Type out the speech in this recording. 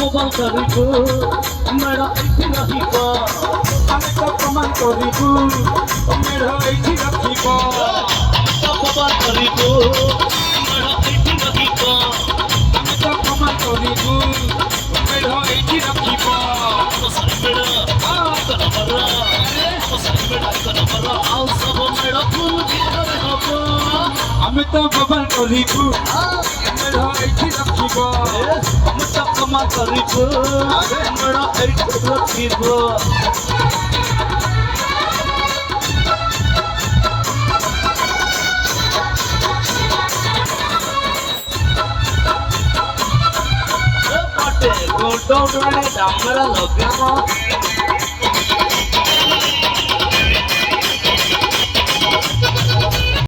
প্রমাণ করিব মেড় এইটি রহিব আমি তো প্রমাণ করিব মেঢ় এইটি রখিব প্রমাণ করিব মেড় এইটি রহিব আমি তো প্রমাণ করিব মেঢ় এইটি রখিব মশাই মেড় কনবরা মশাই মেড় কনবরা আও সব মেড় ফুল ভিতরে হব আমি তো প্রমাণ করিব মেঢ় এইটি রখিব আমি তো প্রমাণ করিব মেড় এইটি রখিব গোটে ডামরা ଲଗେଇବ